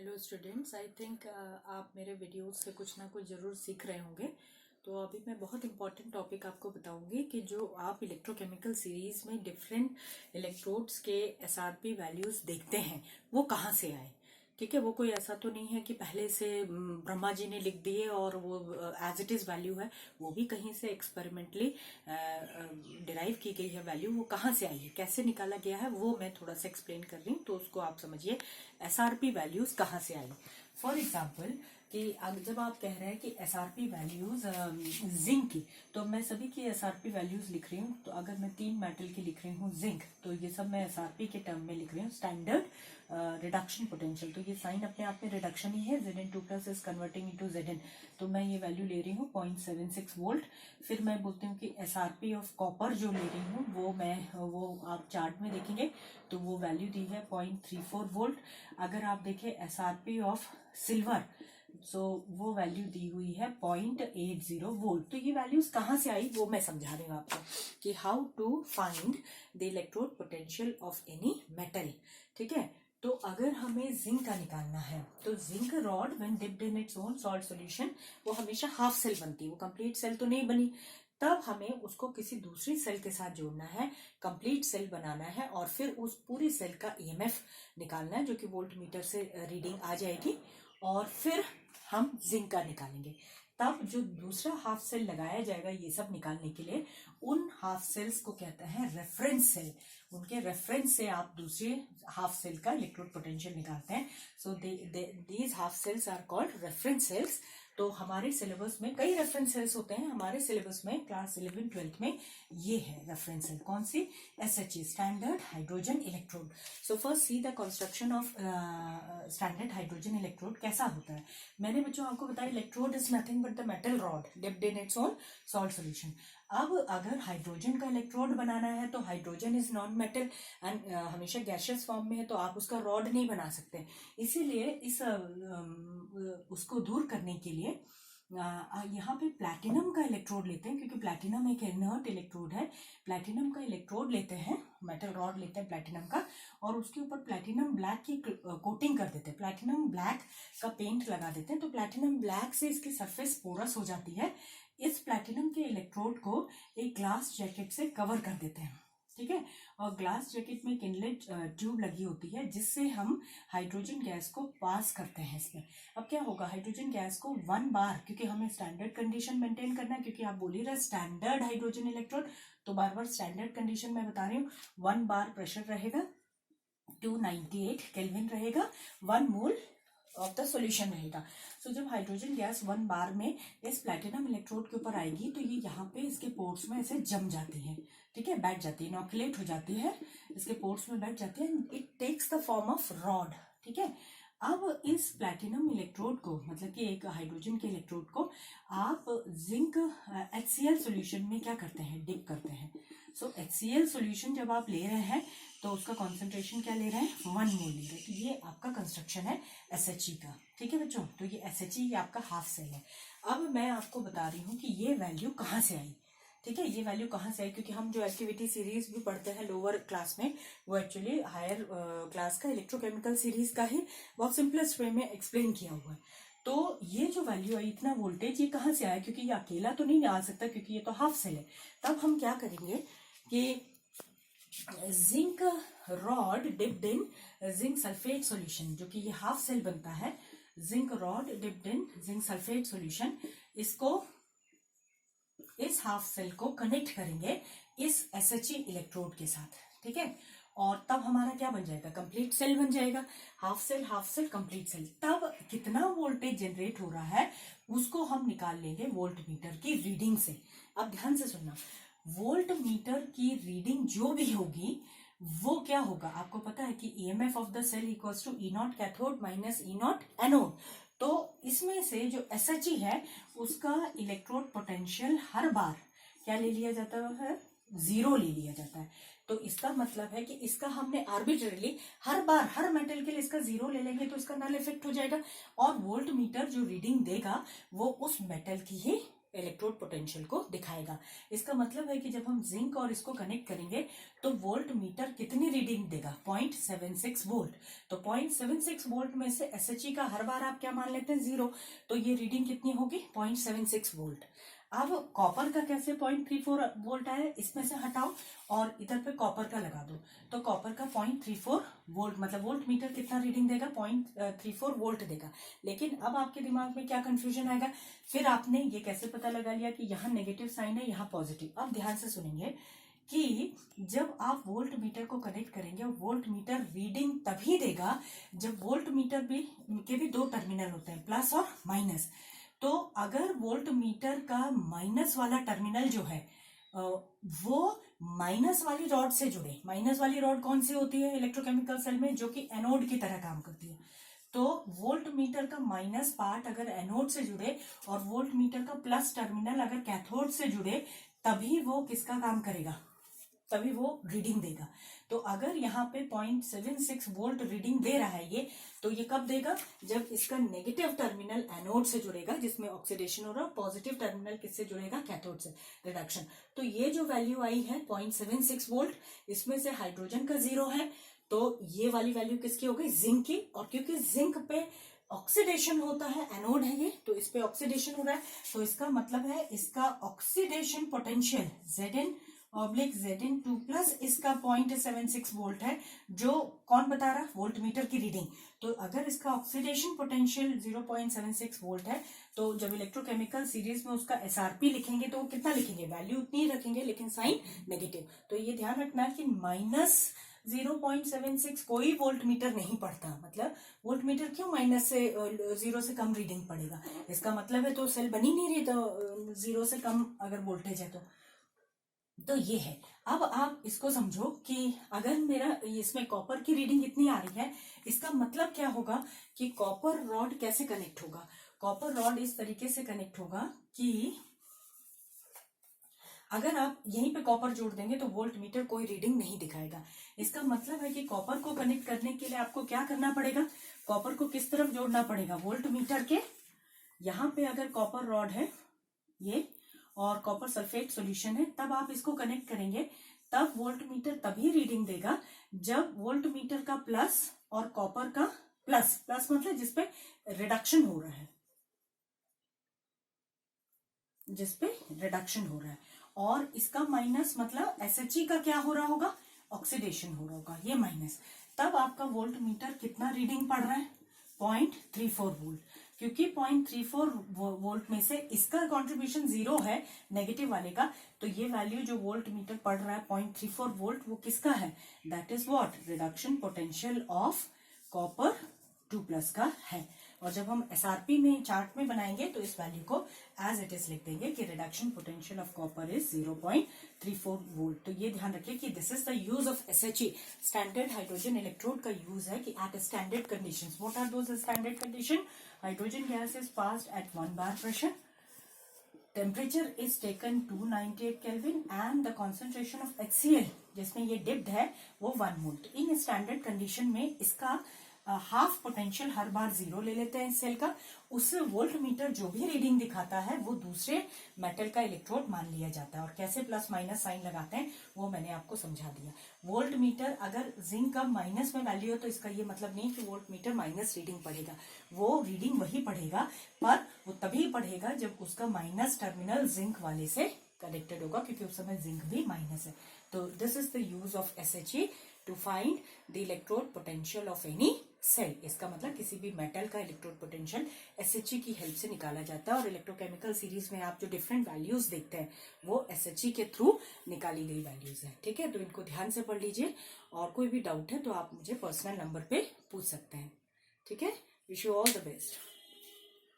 Hello students, I think आप मेरे videos से कुछ ना कुछ ज़रूर सीख रहे होंगे। तो अभी मैं बहुत इंपॉर्टेंट टॉपिक आपको बताऊंगी कि जो आप इलेक्ट्रोकेमिकल सीरीज में डिफरेंट इलेक्ट्रोड्स के एसआरपी वैल्यूज देखते हैं वो कहाँ से आए। ठीक है, वो कोई ऐसा तो नहीं है कि पहले से ब्रह्मा जी ने लिख दिए और वो एज इट इज वैल्यू है। वो भी कहीं से एक्सपेरिमेंटली डिराइव की गई है वैल्यू। वो कहाँ से आई है, कैसे निकाला गया है, वो मैं थोड़ा सा एक्सप्लेन कर रही हूँ, तो उसको आप समझिए एसआरपी वैल्यूज कहाँ से आई। फॉर एग्जाम्पल कि जब आप कह रहे हैं कि एसआरपी वैल्यूज जिंक की, तो मैं सभी की एसआरपी वैल्यूज लिख रही हूँ। तो अगर मैं 3 मेटल की लिख रही हूँ जिंक, तो ये सब मैं एसआरपी के टर्म में लिख रही हूँ, स्टैंडर्ड रिडक्शन पोटेंशियल। तो ये साइन अपने आप में रिडक्शन ही है, Zn2+ is converting into Zn। तो मैं ये वैल्यू ले रही हूँ 0.76 वोल्ट। फिर मैं बोलती हूँ कि एसआरपी ऑफ कॉपर जो ले रही हूँ वो आप चार्ट में देखेंगे तो वो वैल्यू दी है 0.34 वोल्ट। अगर आप देखें एसआरपी ऑफ सिल्वर, सो वो वैल्यू दी हुई है 0.80 वोल्ट। तो ये वैल्यूज कहाँ से आई वो मैं समझा रही हूँ आपको कि how to find the electrode potential of any metal. ठीक है, तो अगर हमें जिंक का निकालना है तो zinc rod when dipped in its own salt solution वो हमेशा हाफ सेल बनती है, वो कंप्लीट सेल तो नहीं बनी। तब हमें उसको किसी दूसरी सेल के साथ जोड़ना है, कंप्लीट सेल बनाना है और फिर उस पूरी सेल का ईएमएफ निकालना है जो कि वोल्ट मीटर से रीडिंग आ जाएगी और फिर हम जिंक का निकालेंगे। तब जो दूसरा हाफ सेल लगाया जाएगा ये सब निकालने के लिए, उन हाफ सेल्स को कहते हैं रेफरेंस सेल। उनके रेफरेंस से आप दूसरे हाफ सेल का इलेक्ट्रोड पोटेंशियल निकालते हैं। So these half cells are called reference cells. तो हमारे सिलेबस में कई रेफरेंस सेल्स होते हैं। हमारे सिलेबस में क्लास 11-12 में ये है रेफरेंस सेल, कौन सी? SHE, standard hydrogen electrode. So first see the construction of standard hydrogen electrode कैसा होता है। मैंने बच्चों आपको बताया electrode is nothing but the metal rod dipped in its own salt solution. अब अगर हाइड्रोजन का इलेक्ट्रोड बनाना है तो hydrogen is non metal and हमेशा गैसियस फॉर्म में है, तो आप उसका रॉड नहीं बना सकते। इसीलिए इस उसको दूर करने के लिए यहाँ पे प्लैटिनम का इलेक्ट्रोड लेते हैं, क्योंकि प्लैटिनम एक इनर्ट इलेक्ट्रोड है। प्लैटिनम का इलेक्ट्रोड लेते हैं, मेटल रॉड लेते हैं प्लैटिनम का, और उसके ऊपर प्लैटिनम ब्लैक की कोटिंग कर देते हैं, प्लैटिनम ब्लैक का पेंट लगा देते हैं। तो प्लैटिनम ब्लैक से इसकी सरफेस पोरस हो जाती है। इस प्लैटिनम के इलेक्ट्रोड को एक ग्लास जैकेट से कवर कर देते हैं। ठीक है, और ग्लास जैकेट में एक इनलेट ट्यूब लगी होती है जिससे हम हाइड्रोजन गैस को पास करते हैं इसमें। अब क्या होगा, हाइड्रोजन गैस को 1 बार, क्योंकि हमें स्टैंडर्ड कंडीशन मेंटेन करना है, क्योंकि आप बोल ही रहे स्टैंडर्ड हाइड्रोजन इलेक्ट्रोड, तो बार बार स्टैंडर्ड कंडीशन में बता रही हूँ। 1 बार प्रेशर रहेगा, 298 केल्विन रहेगा, 1 मोल ऑफ द सॉल्यूशन रहेगा। सो जब हाइड्रोजन गैस 1 बार में इस प्लैटिनम इलेक्ट्रोड के ऊपर आएगी तो ये यहाँ पे इसके पोर्ट्स में ऐसे जम जाती है। ठीक है, बैठ जाती है, इनोकुलेट हो जाती है, इसके पोर्ट्स में बैठ जाती है। It takes the form of rod. ठीक है, अब इस प्लैटिनम इलेक्ट्रोड को, मतलब कि एक हाइड्रोजन के इलेक्ट्रोड को आप जिंक HCl सॉल्यूशन में क्या करते हैं, डिप करते हैं। सो HCl सॉल्यूशन जब आप ले रहे हैं तो उसका कॉन्सेंट्रेशन क्या ले रहे हैं, 1 मोल ले रहे हैं। तो ये आपका कंस्ट्रक्शन है SHE का। ठीक है बच्चों, तो ये SHE ये आपका हाफ सेल है। अब मैं आपको बता रही हूँ कि ये वैल्यू कहाँ से आई। ठीक है, ये वैल्यू कहाँ से आई, क्योंकि हम जो एक्टिविटी सीरीज भी पढ़ते हैं लोअर क्लास में, वो एक्चुअली हायर क्लास का इलेक्ट्रोकेमिकल सीरीज का ही बहुत सिंपलेस्ट वे में एक्सप्लेन किया हुआ है। तो ये जो वैल्यू आई, इतना वोल्टेज, ये कहाँ से आया, क्योंकि ये अकेला तो नहीं आ सकता, क्योंकि ये तो हाफ सेल है। तब हम क्या करेंगे कि zinc rod dipped in zinc sulphate solution, जो कि ये हाफ सेल बनता है, zinc rod dipped in zinc sulphate solution, इसको, इस हाफ सेल को कनेक्ट करेंगे इस SHE इलेक्ट्रोड के साथ। ठीक है, और तब हमारा क्या बन जाएगा, कंप्लीट सेल बन जाएगा। Half cell complete cell. तब कितना वोल्टेज जनरेट हो रहा है उसको हम निकाल लेंगे वोल्ट मीटर की रीडिंग से। अब ध्यान से सुनना, वोल्ट मीटर की रीडिंग जो भी होगी वो क्या होगा, आपको पता है कि EMF of the cell equals to E0 cathode minus E0 anode. तो इसमें से जो SHE है उसका इलेक्ट्रोड पोटेंशियल हर बार क्या ले लिया जाता है, 0 ले लिया जाता है। तो इसका मतलब है कि इसका हमने आर्बिट्रेरली हर बार हर मेटल के लिए इसका 0 ले लेंगे तो इसका नल इफेक्ट हो जाएगा, और वोल्ट मीटर जो रीडिंग देगा वो उस मेटल की ही इलेक्ट्रोड पोटेंशियल को दिखाएगा। इसका मतलब है कि जब हम जिंक और इसको कनेक्ट करेंगे तो वोल्ट मीटर कितनी रीडिंग देगा, 0.76 वोल्ट। तो 0.76 वोल्ट में से SHE का हर बार आप क्या मान लेते हैं, 0, तो ये रीडिंग कितनी होगी, 0.76 वोल्ट। अब कॉपर का कैसे 0.34 वोल्ट आया, इसमें से हटाओ और इधर पे कॉपर का लगा दो, तो कॉपर का 0.34 वोल्ट, मतलब वोल्ट मीटर कितना रीडिंग देगा, 0.34 वोल्ट देगा। लेकिन अब आपके दिमाग में क्या कंफ्यूजन आएगा, फिर आपने ये कैसे पता लगा लिया कि यहाँ नेगेटिव साइन है यहाँ पॉजिटिव। अब ध्यान से सुनेंगे कि जब आप वोल्ट मीटर को कनेक्ट करेंगे, वोल्ट मीटर रीडिंग तभी देगा जब वोल्ट मीटर के भी दो टर्मिनल होते हैं, प्लस और माइनस। तो अगर वोल्ट मीटर का माइनस वाला टर्मिनल जो है वो माइनस वाली रॉड से जुड़े, माइनस वाली रॉड कौन सी होती है इलेक्ट्रोकेमिकल सेल में, जो कि एनोड की तरह काम करती है। तो वोल्ट मीटर का माइनस पार्ट अगर एनोड से जुड़े और वोल्ट मीटर का प्लस टर्मिनल अगर कैथोड से जुड़े, तभी वो किसका काम करेगा, तभी वो रीडिंग देगा। तो अगर यहाँ पे 0.76 वोल्ट रीडिंग दे रहा है ये, तो ये कब देगा, जब इसका नेगेटिव टर्मिनल एनोड से जुड़ेगा जिसमें ऑक्सीडेशन हो रहा है, पॉजिटिव टर्मिनल किससे जुड़ेगा, कैथोड से, रिडक्शन। तो ये जो वैल्यू आई है 0.76 वोल्ट, इसमें से हाइड्रोजन का 0 है, तो ये वाली वैल्यू किसकी हो गई, जिंक की। और क्योंकि जिंक पे ऑक्सीडेशन होता है, एनोड है ये, तो इस पे ऑक्सीडेशन हो रहा है, तो इसका मतलब है इसका ऑक्सीडेशन पोटेंशियल Zn/Zn2 प्लस इसका 0.76 वोल्ट है, जो कौन बता रहा, वोल्ट मीटर की रीडिंग। तो अगर इसका ऑक्सीडेशन पोटेंशियल 0.76 वोल्ट है, तो जब इलेक्ट्रोकेमिकल सीरीज में उसका SRP लिखेंगे तो वो कितना लिखेंगे, वैल्यू उतनी ही रखेंगे लेकिन साइन नेगेटिव। तो ये ध्यान रखना है कि माइनस 0.76 कोई वोल्ट मीटर नहीं पढ़ता। मतलब वोल्ट मीटर क्यों माइनस से 0 से कम रीडिंग पड़ेगा, इसका मतलब है तो सेल बनी नहीं रही, तो 0 से कम अगर वोल्टेज है तो ये है। अब आप इसको समझो कि अगर मेरा इसमें कॉपर की रीडिंग इतनी आ रही है, इसका मतलब क्या होगा कि कॉपर रॉड कैसे कनेक्ट होगा, कॉपर रॉड इस तरीके से कनेक्ट होगा कि अगर आप यहीं पे कॉपर जोड़ देंगे तो वोल्ट मीटर कोई रीडिंग नहीं दिखाएगा। इसका मतलब है कि कॉपर को कनेक्ट करने के लिए आपको क्या करना पड़ेगा, कॉपर को किस तरफ जोड़ना पड़ेगा, वोल्ट मीटर के यहाँ पे अगर कॉपर रॉड है ये और कॉपर सल्फेट सॉल्यूशन है, तब आप इसको कनेक्ट करेंगे, तब वोल्ट मीटर तभी रीडिंग देगा जब वोल्ट मीटर का प्लस और कॉपर का प्लस मतलब जिसपे रिडक्शन हो रहा है, जिसपे रिडक्शन हो रहा है, और इसका माइनस मतलब SHE का क्या हो रहा होगा, ऑक्सीडेशन हो रहा होगा, ये माइनस। तब आपका वोल्ट मीटर कितना रीडिंग पड़ रहा है, 0.34 वोल्ट। क्योंकि 0.34 वोल्ट में से इसका कंट्रीब्यूशन 0 है, नेगेटिव वाले का, तो ये वैल्यू जो वोल्ट मीटर पढ़ रहा है 0.34 वोल्ट, वो किसका है, that is what, reduction potential of copper 2+ का है। और जब हम SRP में चार्ट में बनाएंगे तो इस वैल्यू को एज इट इज लिख देंगे कि reduction potential of copper is 0.34 volt. तो ये ध्यान रखिए कि this is the use of SHE, standard hydrogen electrode का यूज है कि at standard conditions, what are those standard condition, hydrogen gas is passed at 1 bar pressure, temperature is taken 298 Kelvin and the concentration of HCl जिसमें ये dipped है वो 1 मोल। In standard condition में इसका half potential हर बार 0 ले लेते हैं इस सेल का, उससे वोल्ट मीटर जो भी रीडिंग दिखाता है वो दूसरे मेटल का इलेक्ट्रोड मान लिया जाता है। और कैसे प्लस माइनस साइन लगाते हैं वो मैंने आपको समझा दिया। वोल्ट मीटर अगर जिंक का माइनस में वैल्यू हो तो इसका ये मतलब नहीं कि वोल्ट मीटर माइनस रीडिंग पढ़ेगा, वो रीडिंग वही पढ़ेगा, पर वो तभी पढ़ेगा जब उसका माइनस टर्मिनल जिंक वाले से कनेक्टेड होगा, क्योंकि उस समय जिंक भी माइनस है। तो this is the use of SHE to find the electrode potential of any cell. इसका मतलब किसी भी मेटल का इलेक्ट्रोड पोटेंशियल SHE की हेल्प से निकाला जाता है। और इलेक्ट्रोकेमिकल सीरीज में आप जो डिफरेंट वैल्यूज देखते हैं वो SHE के थ्रू निकाली गई वैल्यूज है। ठीक है, तो इनको ध्यान से पढ़ लीजिए, और कोई भी डाउट है तो आप मुझे पर्सनल नंबर पे पूछ सकते हैं। ठीक है, wish you all the best.